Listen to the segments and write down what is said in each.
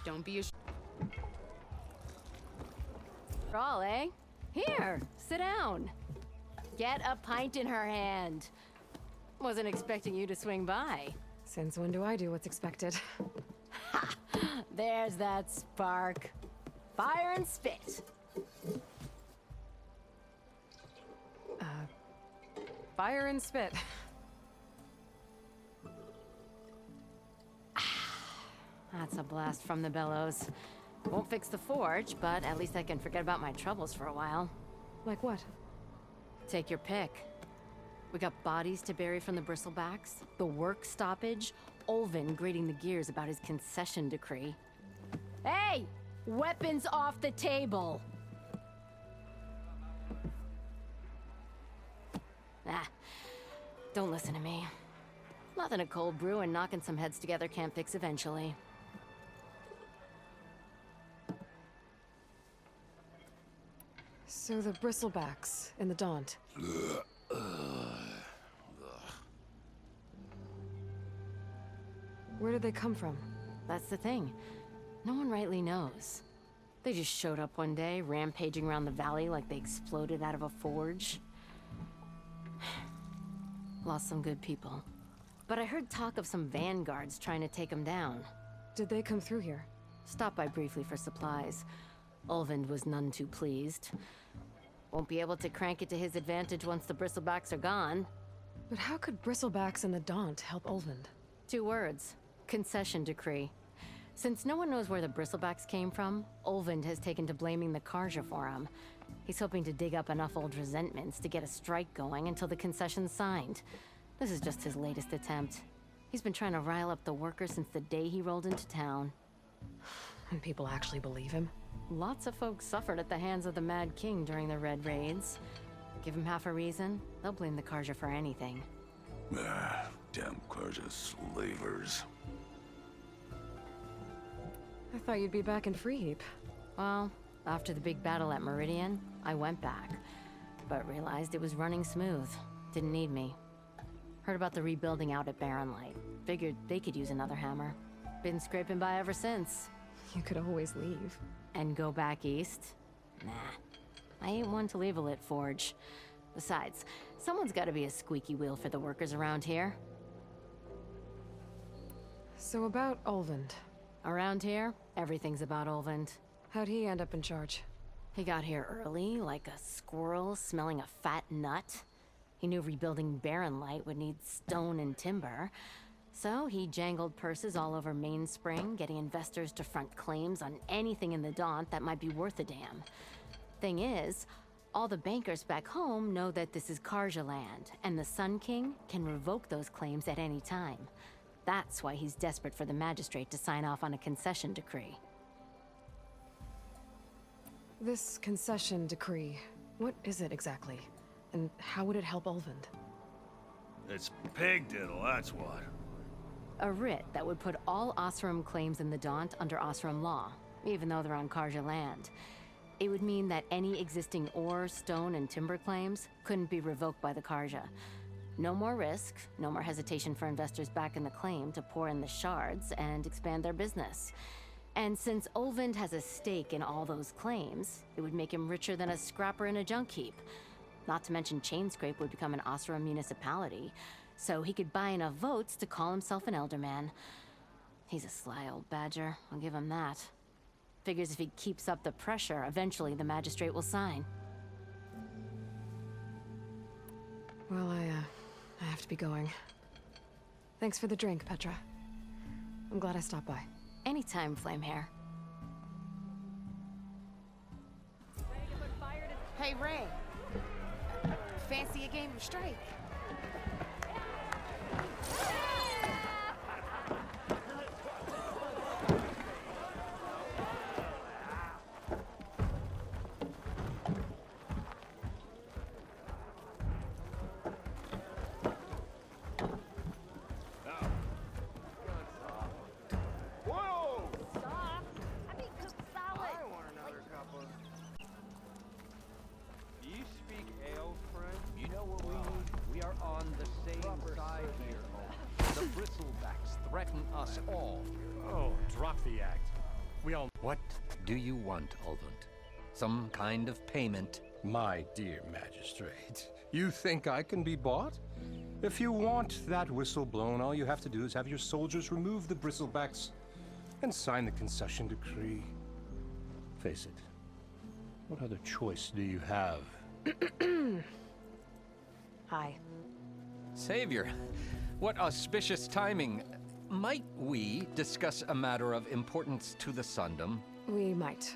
Don't be a All, eh? Here, sit down. Get a pint in her hand. Wasn't expecting you to swing by. Since when do I do what's expected? Ha! There's that spark. Fire and spit. Fire and spit. That's a blast from the bellows. Won't fix the forge, but at least I can forget about my troubles for a while. Like what? Take your pick. We got bodies to bury from the bristlebacks, the work stoppage, Olvin grating the gears about his concession decree. Hey! Weapons off the table! Ah, don't listen to me. Nothing a cold brew and knocking some heads together can't fix eventually. So the bristlebacks in the Daunt. Where did they come from? That's the thing. No one rightly knows. They just showed up one day, rampaging around the valley like they exploded out of a forge. Lost some good people. But I heard talk of some vanguards trying to take them down. Did they come through here? Stopped by briefly for supplies. Ulvund was none too pleased. Won't be able to crank it to his advantage once the bristlebacks are gone. But how could bristlebacks and the Daunt help Ulvund? 2 words. Concession decree. Since no one knows where the bristlebacks came from, Ulvund has taken to blaming the Karja for him. He's hoping to dig up enough old resentments to get a strike going until the concession's signed. This is just his latest attempt. He's been trying to rile up the workers since the day he rolled into town. And people actually believe him? Lots of folks suffered at the hands of the Mad King during the Red Raids. Give him half a reason, they'll blame the Karja for anything. Ah, damn Karja slavers. I thought you'd be back in Freeheap. Well, after the big battle at Meridian, I went back. But realized it was running smooth. Didn't need me. Heard about the rebuilding out at Barren Light. Figured they could use another hammer. Been scraping by ever since. You could always leave. And go back east? Nah. I ain't one to leave a lit forge. Besides, someone's gotta be a squeaky wheel for the workers around here. So about Ulvund. Around here, everything's about Ulvund. How'd he end up in charge? He got here early, like a squirrel smelling a fat nut. He knew rebuilding Barren Light would need stone and timber. So he jangled purses all over Mainspring, getting investors to front claims on anything in the Daunt that might be worth a damn. Thing is, all the bankers back home know that this is Karja land, and the Sun King can revoke those claims at any time. That's why he's desperate for the magistrate to sign off on a concession decree. This concession decree, what is it exactly? And how would it help Ulvund? It's pig diddle, that's what. A writ that would put all Osram claims in the Daunt under Osram law, even though they're on Karja land. It would mean that any existing ore, stone, and timber claims couldn't be revoked by the Karja. No more risk, no more hesitation for investors back in the claim to pour in the shards and expand their business. And since Ulvund has a stake in all those claims, it would make him richer than a scrapper in a junk heap. Not to mention Chainscrape would become an Osram municipality, so he could buy enough votes to call himself an elderman. He's a sly old badger, I'll give him that. Figures if he keeps up the pressure, eventually the magistrate will sign. Well, I have to be going. Thanks for the drink, Petra. I'm glad I stopped by. Anytime, Flamehair. Hey, Ray. Fancy a game of Strike? The bristlebacks threaten us all. Oh, drop the act. We all... What do you want, Ulvund? Some kind of payment? My dear magistrate, you think I can be bought? If you want that whistle blown, all you have to do is have your soldiers remove the bristlebacks and sign the concession decree. Face it, what other choice do you have? Hi. Savior, what auspicious timing. Might we discuss a matter of importance to the Sundom? We might.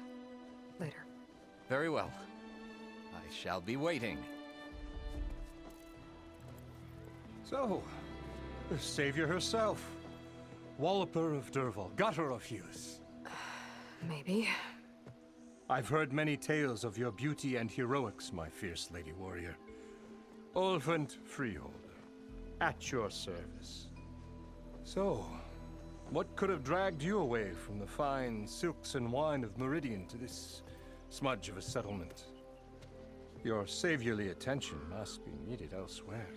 Later. Very well. I shall be waiting. So, the savior herself. Walloper of Derval, gutter of youth. Maybe. I've heard many tales of your beauty and heroics, my fierce lady warrior. Ulvund Freeholder, at your service. So, what could have dragged you away from the fine silks and wine of Meridian to this smudge of a settlement? Your saviorly attention must be needed elsewhere.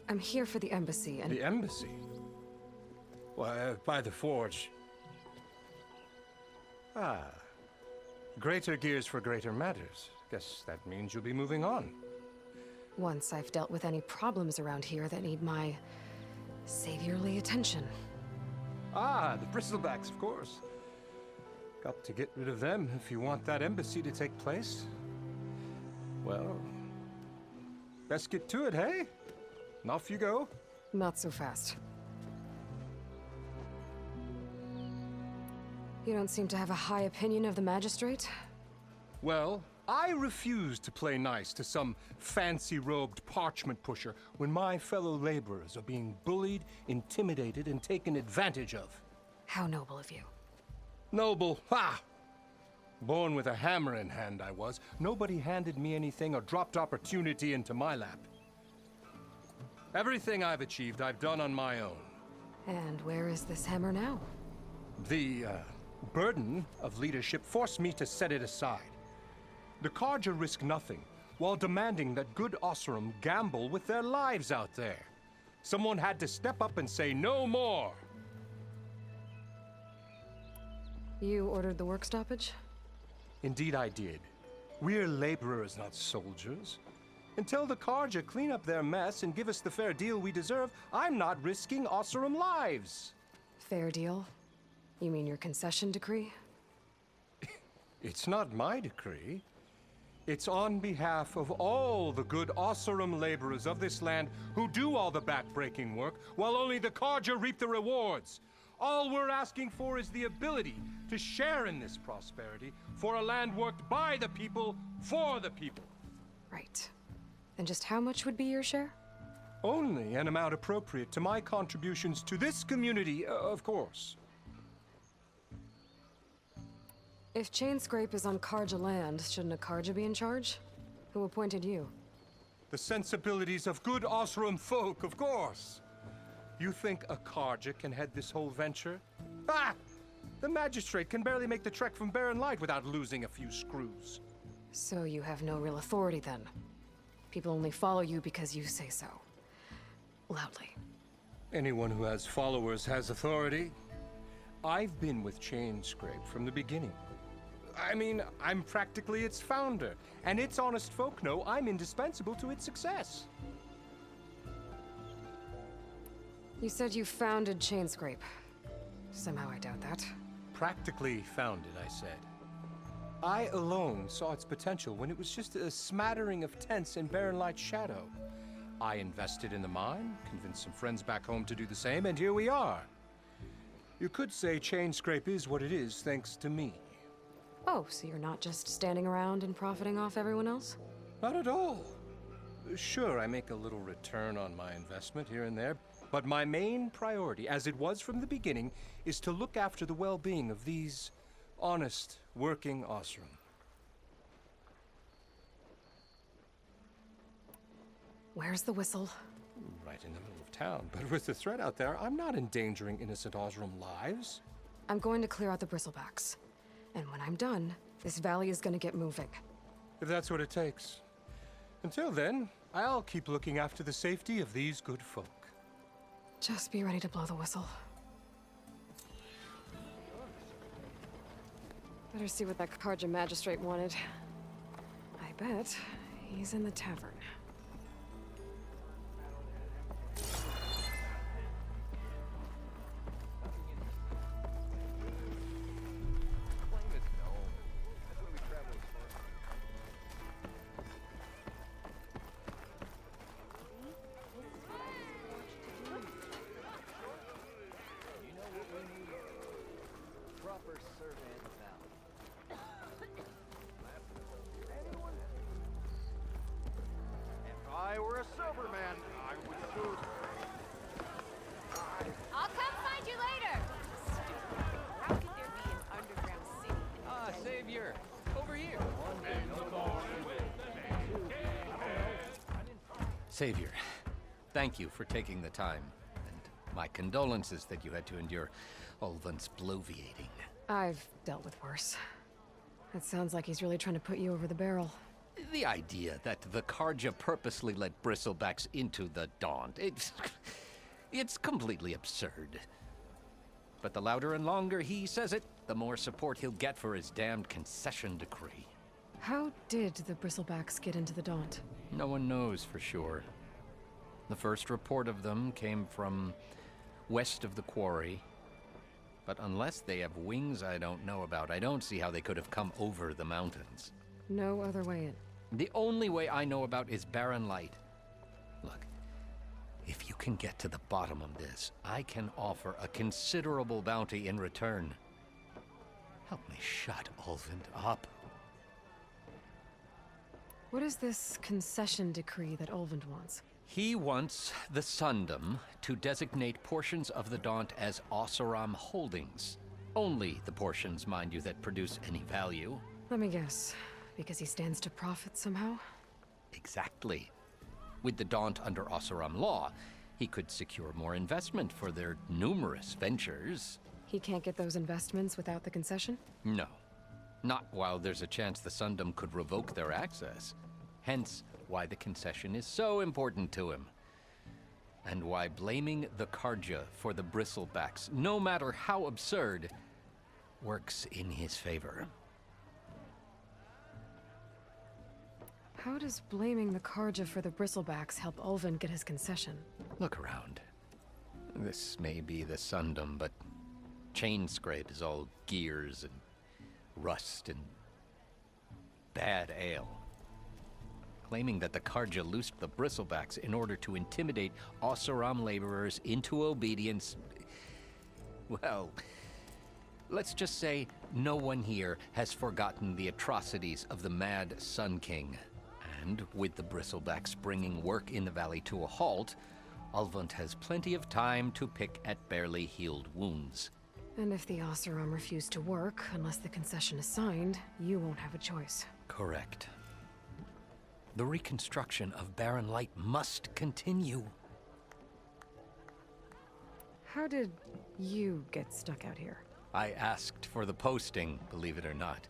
I'm here for the embassy and... The embassy? Why, by the forge. Ah. Greater gears for greater matters. Guess that means you'll be moving on. Once I've dealt with any problems around here that need my... saviorly attention. Ah, the bristlebacks, of course. Got to get rid of them if you want that embassy to take place. Well, best get to it, hey? And off you go. Not so fast. You don't seem to have a high opinion of the magistrate? Well, I refuse to play nice to some fancy-robed parchment pusher when my fellow laborers are being bullied, intimidated, and taken advantage of. How noble of you. Noble, ha! Born with a hammer in hand, I was. Nobody handed me anything or dropped opportunity into my lap. Everything I've achieved, I've done on my own. And where is this hammer now? The, burden of leadership forced me to set it aside. The Carja risk nothing, while demanding that good Osram gamble with their lives out there. Someone had to step up and say no more. You ordered the work stoppage? Indeed I did. We're laborers, not soldiers. Until the Carja clean up their mess and give us the fair deal we deserve, I'm not risking Osram lives. Fair deal? You mean your concession decree? It's not my decree. It's on behalf of all the good Osram laborers of this land who do all the back-breaking work, while only the Carja reap the rewards. All we're asking for is the ability to share in this prosperity for a land worked by the people, for the people. Right. And just how much would be your share? Only an amount appropriate to my contributions to this community, of course. If Chainscrape is on Carja land, shouldn't a Carja be in charge? Who appointed you? The sensibilities of good Osram folk, of course. You think a Carja can head this whole venture? Ah! The magistrate can barely make the trek from Barren Light without losing a few screws. So you have no real authority then? People only follow you because you say so. Loudly. Anyone who has followers has authority. I've been with Chainscrape from the beginning. I mean, I'm practically its founder, and its honest folk know I'm indispensable to its success. You said you founded Chainscrape. Somehow I doubt that. Practically founded, I said. I alone saw its potential when it was just a smattering of tents in Barren Light's shadow. I invested in the mine, convinced some friends back home to do the same, and here we are. You could say Chainscrape is what it is thanks to me. Oh, so you're not just standing around and profiting off everyone else? Not at all. Sure, I make a little return on my investment here and there, but my main priority, as it was from the beginning, is to look after the well-being of these honest, working Osram. Where's the whistle? Right in the middle of town, but with the threat out there, I'm not endangering innocent Osram lives. I'm going to clear out the bristlebacks. And when I'm done, this valley is gonna get moving. If that's what it takes. Until then, I'll keep looking after the safety of these good folk. Just be ready to blow the whistle. Better see what that Karja magistrate wanted. I bet he's in the tavern. If I were a sober man, I would so. I'll come find you later. Stupid. How could there be an underground city in the desert? Savior! Over here! Savior, thank you for taking the time. And my condolences that you had to endure Ulvund's bloviating. I've dealt with worse. It sounds like he's really trying to put you over the barrel. The idea that the Karja purposely let bristlebacks into the Daunt, it's completely absurd. But the louder and longer he says it, the more support he'll get for his damned concession decree. How did the bristlebacks get into the Daunt? No one knows for sure. The first report of them came from west of the quarry. But unless they have wings I don't know about, I don't see how they could have come over the mountains. No other way in. The only way I know about is barren light. Look, if you can get to the bottom of this, I can offer a considerable bounty in return. Help me shut Ulvund up. What is this concession decree that Ulvund wants? He wants the Sundom to designate portions of the Daunt as Oseram holdings. Only the portions, mind you, that produce any value. Let me guess. Because he stands to profit somehow? Exactly. With the Daunt under Oseram law, he could secure more investment for their numerous ventures. He can't get those investments without the concession? No. Not while there's a chance the Sundom could revoke their access. Hence, why the concession is so important to him. And why blaming the Karja for the bristlebacks, no matter how absurd, works in his favor. How does blaming the Karja for the bristlebacks help Ulvund get his concession? Look around. This may be the Sundom, but Chainscrape is all gears and rust and bad ale. Claiming that the Karja loosed the bristlebacks in order to intimidate Oseram laborers into obedience. Well, let's just say no one here has forgotten the atrocities of the Mad Sun King. And with the bristlebacks bringing work in the valley to a halt, Ulvund has plenty of time to pick at barely healed wounds. And if the Oseram refuse to work, unless the concession is signed, you won't have a choice. Correct. The reconstruction of Barren Light must continue. How did you get stuck out here? I asked for the posting, believe it or not.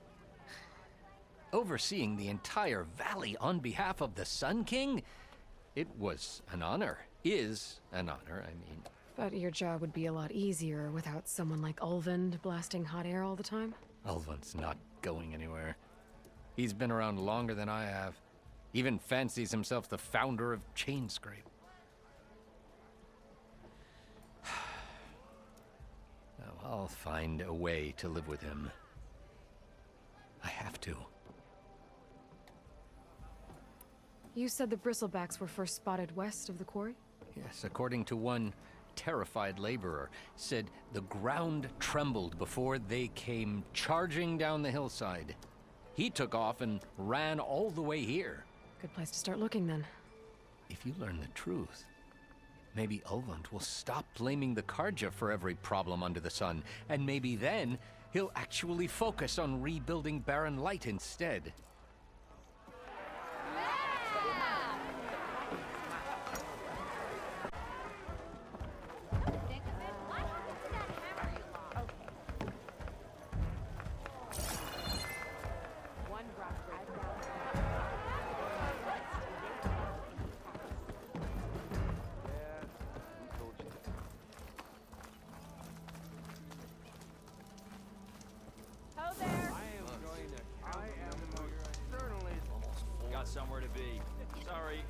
Overseeing the entire valley on behalf of the Sun King? It was an honor. Is an honor, I mean. But your job would be a lot easier without someone like Ulvund blasting hot air all the time? Ulvund's not going anywhere. He's been around longer than I have. Even fancies himself the founder of Chainscrape. Now, I'll find a way to live with him. I have to. You said the bristlebacks were first spotted west of the quarry? Yes, according to one terrified laborer, said the ground trembled before they came charging down the hillside. He took off and ran all the way here. Good place to start looking, then. If you learn the truth, maybe Ulvund will stop blaming the Karja for every problem under the sun, and maybe then he'll actually focus on rebuilding Barren Light instead. somewhere to be. Sorry.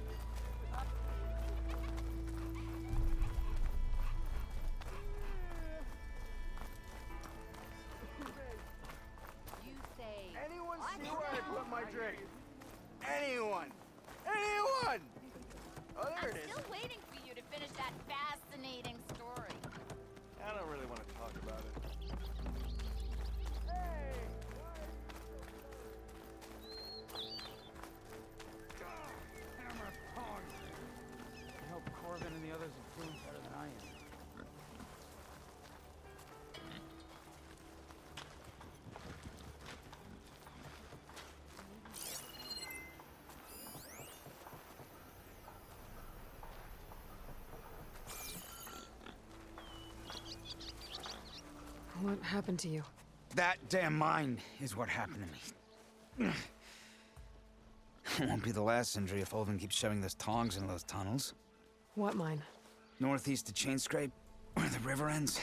You say... Anyone what see where I put my now? drink? Anyone? Anyone? Oh, there I'm it is. still waiting for you to finish that fascinating story. I don't really want to talk about it. Hammer pong. I hope Corbin and the others are doing better than I am. What happened to you? That damn mine is what happened to me. It won't be the last injury if Olvin keeps shoving those tongs into those tunnels. What mine? Northeast of Chain Scrape, where the river ends.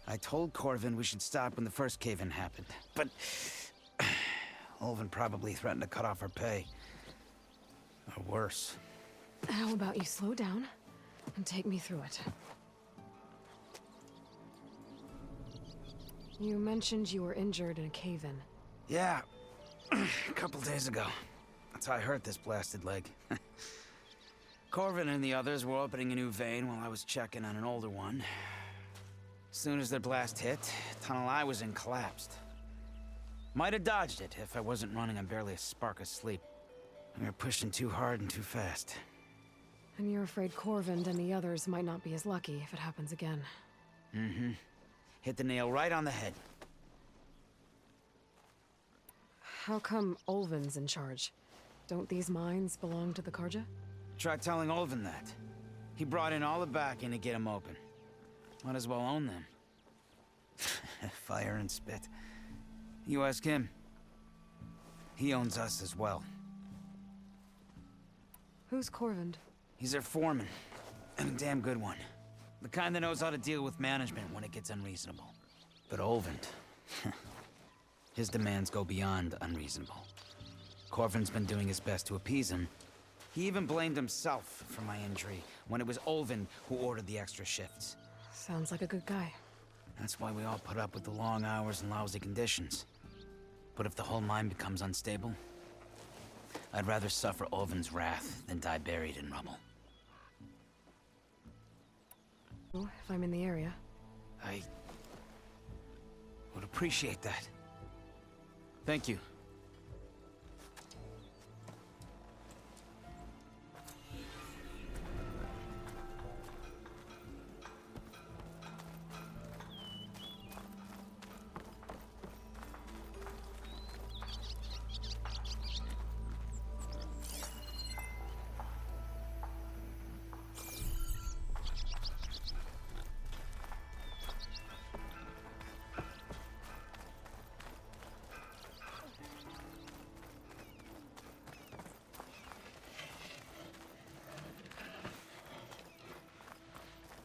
I told Corvin we should stop when the first cave-in happened, but... Olvin probably threatened to cut off our pay. Or worse. How about you slow down and take me through it? You mentioned you were injured in a cave-in. Yeah, a couple days ago. That's how I hurt this blasted leg. Corvin and the others were opening a new vein while I was checking on an older one. As soon as their blast hit, the tunnel I was in collapsed. Might have dodged it if I wasn't running on barely a spark of sleep. We were pushing too hard and too fast. And you're afraid Corvind and the others might not be as lucky if it happens again. Mm-hmm. Hit the nail right on the head. How come Olvin's in charge? Don't these mines belong to the Karja? Try telling Olvin that. He brought in all the backing to get them open. Might as well own them. Fire and spit. You ask him. He owns us as well. Who's Corvind? He's their foreman. And a damn good one. The kind that knows how to deal with management when it gets unreasonable. But Olvind... his demands go beyond unreasonable. Corvin's been doing his best to appease him. He even blamed himself for my injury when it was Olvin who ordered the extra shifts. Sounds like a good guy. That's why we all put up with the long hours and lousy conditions. But if the whole mine becomes unstable, I'd rather suffer Olvin's wrath than die buried in rubble. If I'm in the area. I would appreciate that. Thank you.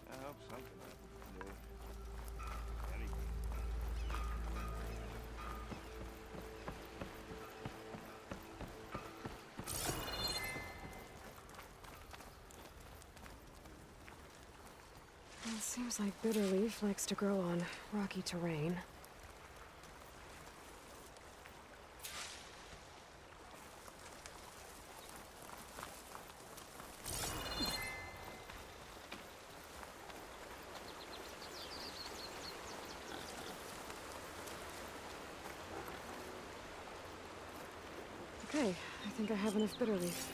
I hope something happens today. Anything. It seems like Bitterleaf likes to grow on rocky terrain. Okay, I think I have enough Bitterleaf.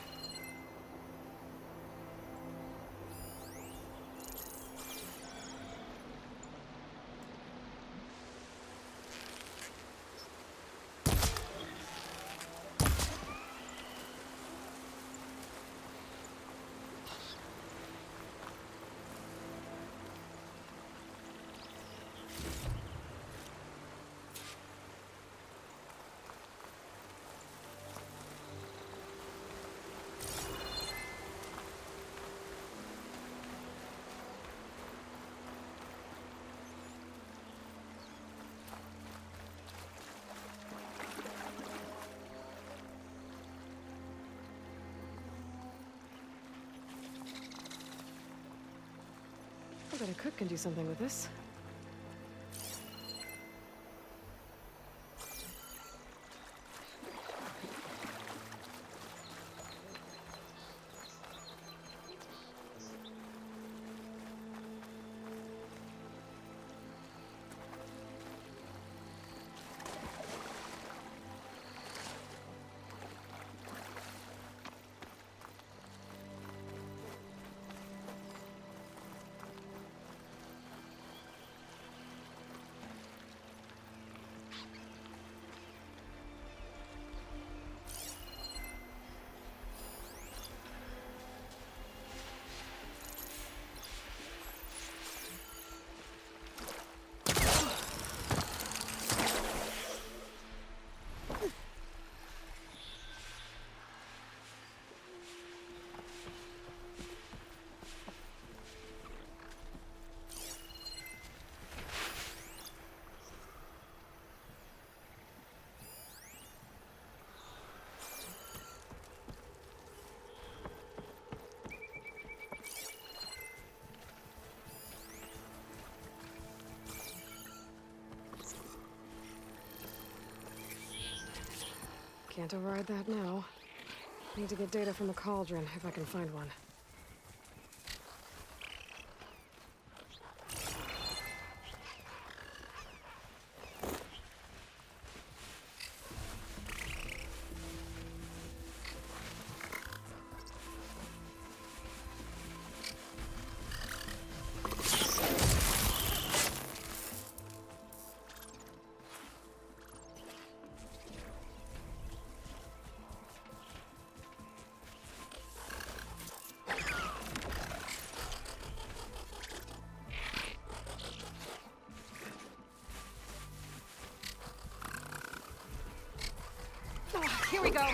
Bet a cook can do something with this. Can't override that now. Need to get data from the cauldron, if I can find one. Here we go.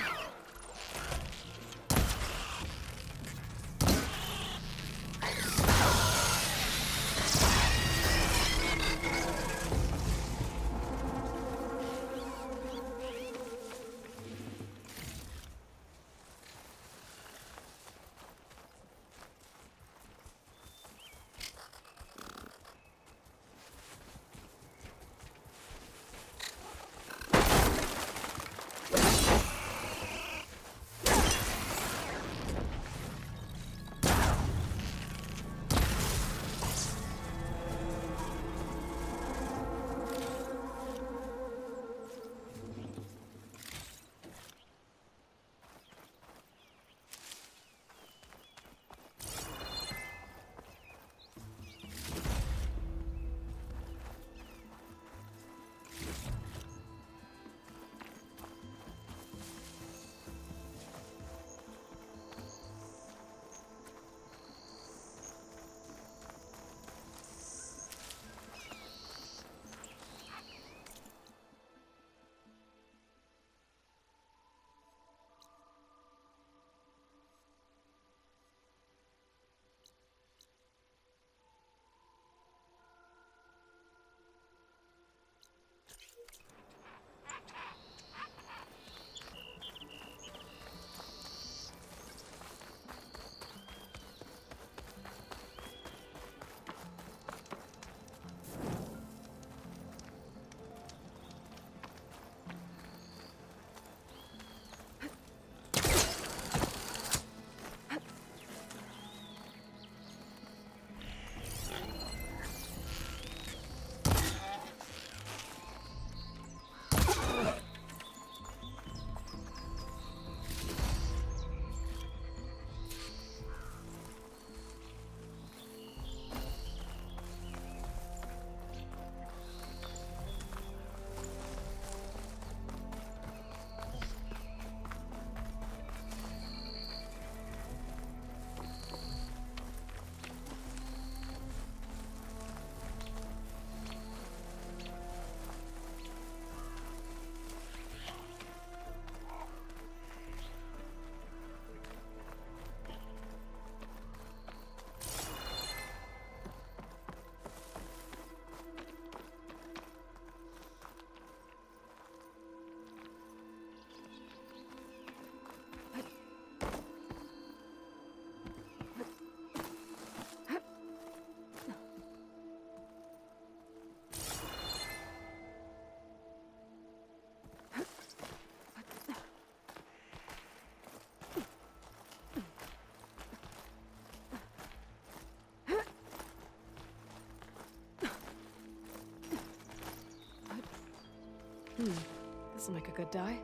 This'll make a good dye.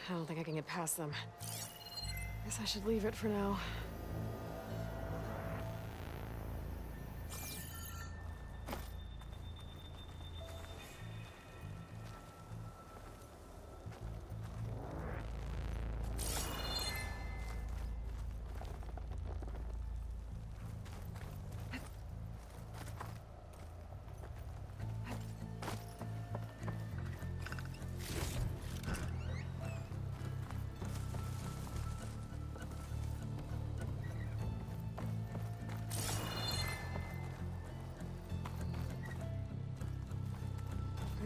I don't think I can get past them. Guess I should leave it for now.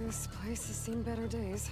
This place has seen better days.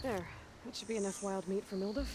There. That should be enough wild meat for Milduf.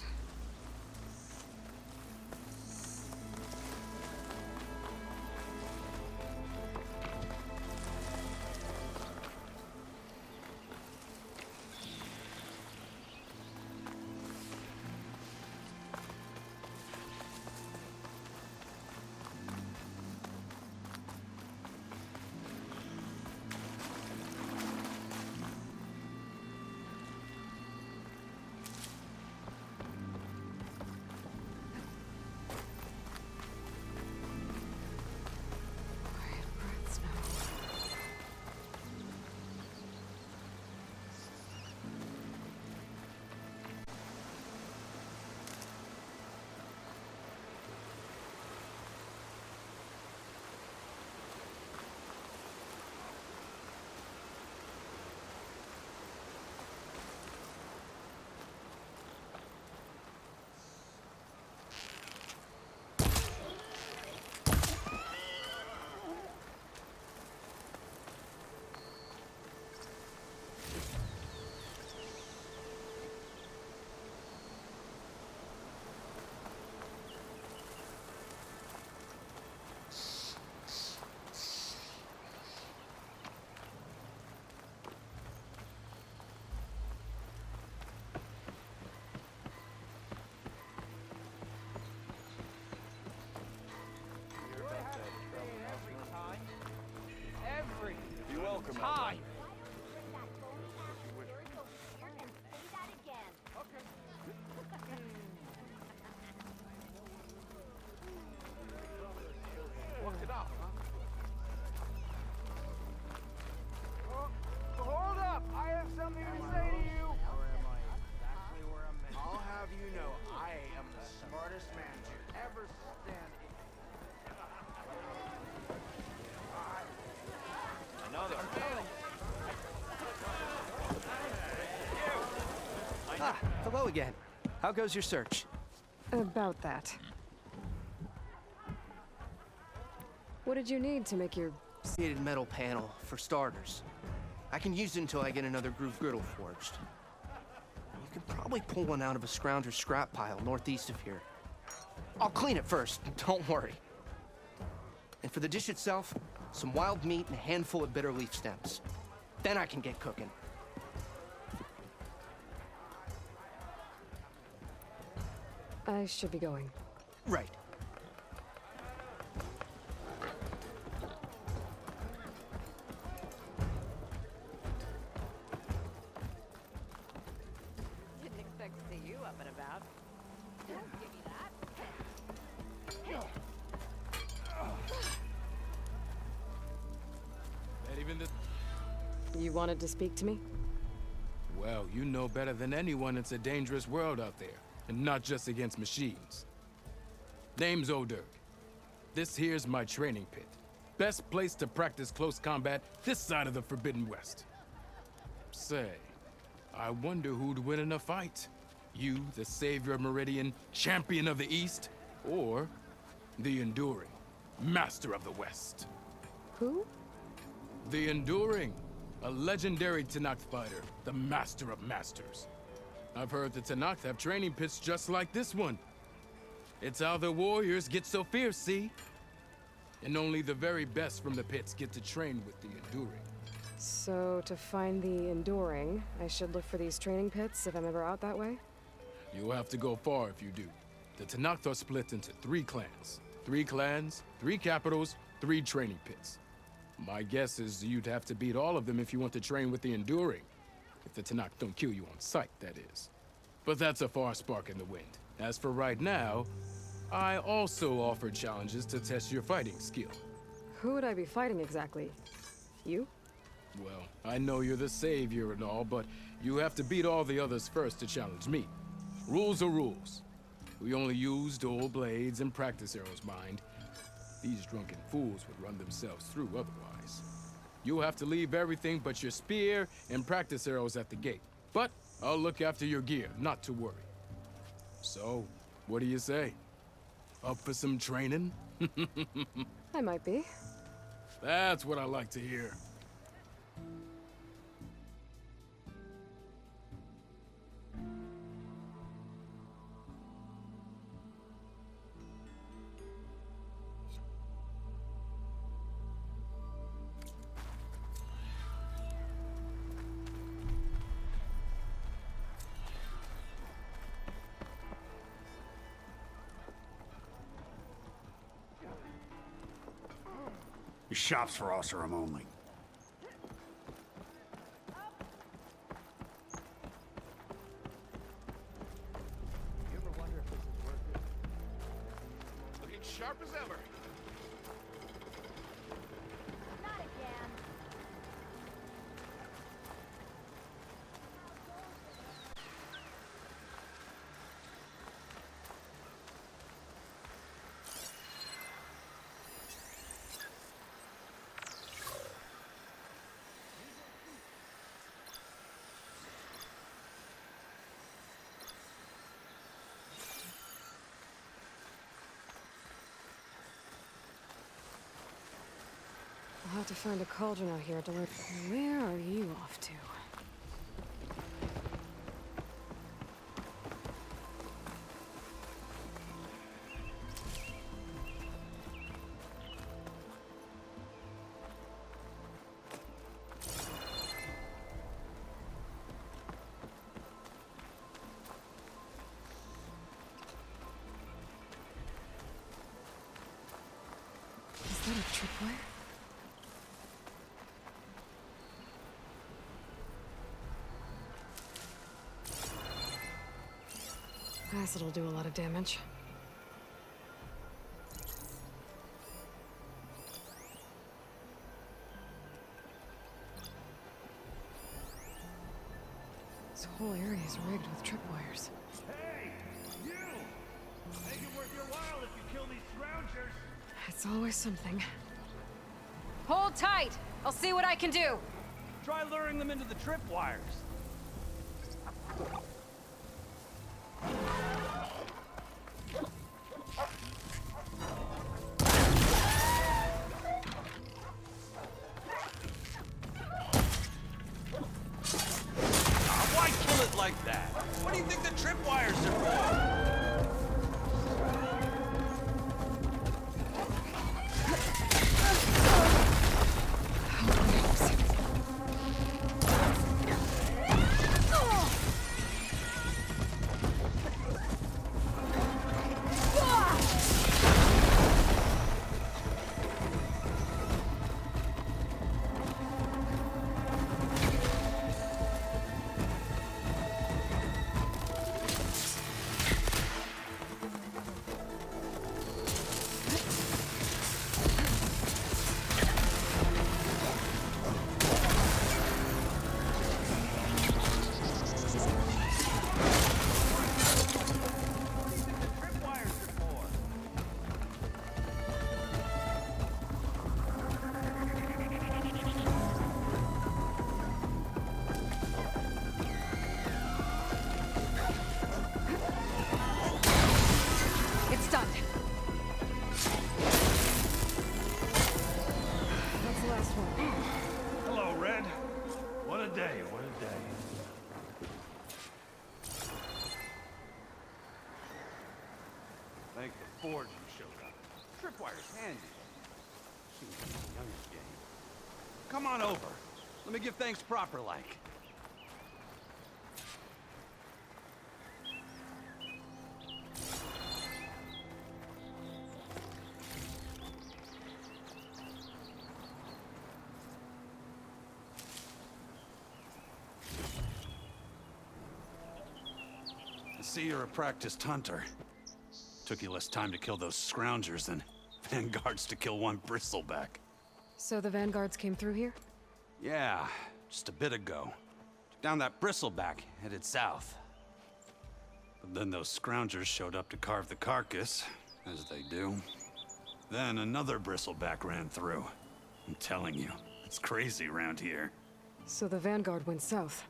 Ah, hello again. How goes your search? About that. What did you need to make your... Stated metal panel, for starters. I can use it until I get another groove griddle forged. You can probably pull one out of a scrounger's scrap pile northeast of here. I'll clean it first, don't worry. And for the dish itself, some wild meat and a handful of bitter leaf stems. Then I can get cooking. I should be going. Right. Didn't expect to see you up and about. Don't give me that. That even the... You wanted to speak to me? Well, you know better than anyone it's a dangerous world out there, and not just against machines. Name's O'Dirk. This here's my training pit. Best place to practice close combat this side of the Forbidden West. Say, I wonder who'd win in a fight. You, the savior of Meridian, champion of the East, or the Enduring, master of the West. Who? The Enduring, a legendary Tenakth fighter, the master of masters. I've heard the Tenakth have training pits just like this one. It's how the warriors get so fierce, see? And only the very best from the pits get to train with the Enduring. So, to find the Enduring, I should look for these training pits if I'm ever out that way? You'll have to go far if you do. The Tenakth are split into 3 clans. 3 clans, 3 capitals, 3 training pits. My guess is you'd have to beat all of them if you want to train with the Enduring. If the Tenakth don't kill you on sight, that is. But that's a far spark in the wind. As for right now, I also offer challenges to test your fighting skill. Who would I be fighting exactly? You? Well, I know you're the savior and all, but you have to beat all the others first to challenge me. Rules are rules. We only use dual blades and practice arrows, mind. These drunken fools would run themselves through otherwise. You'll have to leave everything but your spear and practice arrows at the gate. But I'll look after your gear, not to worry. So, what do you say? Up for some training? I might be. That's what I like to hear. Your shop's for Oseram only. You ever wonder if this is worth it? Looking sharp as ever. Not again. I'll have to find a cauldron out here to learn. Where are you off to? Is that a tripwire? Acid'll do a lot of damage. This whole area is rigged with tripwires. Hey, you! Make it worth your while if you kill these scroungers. It's always something. Hold tight. I'll see what I can do. Try luring them into the tripwires. Why kill it like that? What do you think the tripwires are for? It's done. That's the last one. Hello, Red. What a day, what a day. Thank the Forge you showed up. Tripwire's handy. Seems like a younger's game. Come on over. Let me give thanks proper like. I see you're a practiced hunter. Took you less time to kill those scroungers than vanguards to kill one bristleback. So the vanguards came through here? Yeah, just a bit ago. Took down that bristleback, headed south. But then those scroungers showed up to carve the carcass, as they do. Then another bristleback ran through. I'm telling you, it's crazy around here. So the vanguard went south?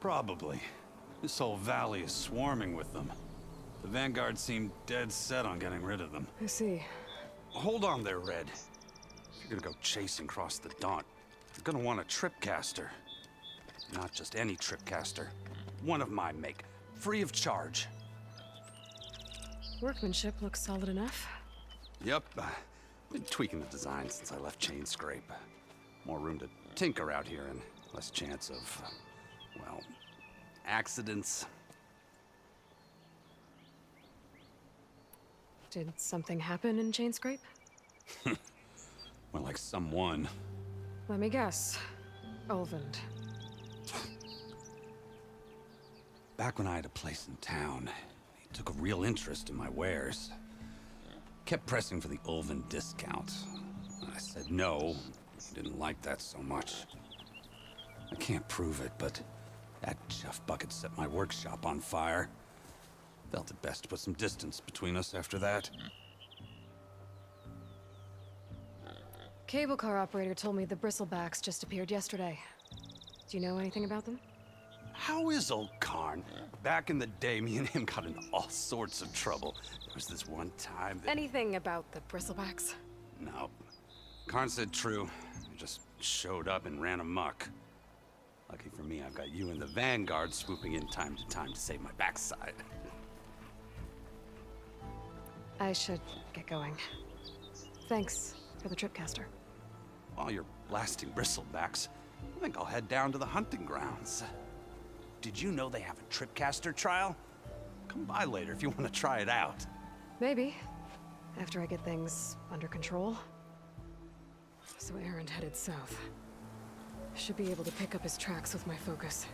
Probably. This whole valley is swarming with them. The vanguard seemed dead set on getting rid of them. I see. Hold on there, Red. If you're gonna go chasing across the Daunt, you're gonna want a tripcaster. Not just any tripcaster. One of my make. Free of charge. Workmanship looks solid enough. Yep. Been tweaking the design since I left Chain Scrape. More room to tinker out here and less chance of, well, accidents. Did something happen in Chain Scrape? Well, like someone. Let me guess. Ulvund. Back when I had a place in town, he took a real interest in my wares. Kept pressing for the Ulvund discount. I said no. He didn't like that so much. I can't prove it, but that chuff bucket set my workshop on fire. Felt it best to put some distance between us after that. Cable car operator told me the bristlebacks just appeared yesterday. Do you know anything about them? How is old Karn? Back in the day, me and him got into all sorts of trouble. There was this one time that... Anything about the bristlebacks? No. Karn said true. I just showed up and ran amok. Lucky for me, I've got you and the Vanguard swooping in time to save my backside. I should get going. Thanks for the tripcaster. While you're blasting bristlebacks, I think I'll head down to the hunting grounds. Did you know they have a tripcaster trial? Come by later if you want to try it out. Maybe. After I get things under control. So Aaron headed south. Should be able to pick up his tracks with my focus.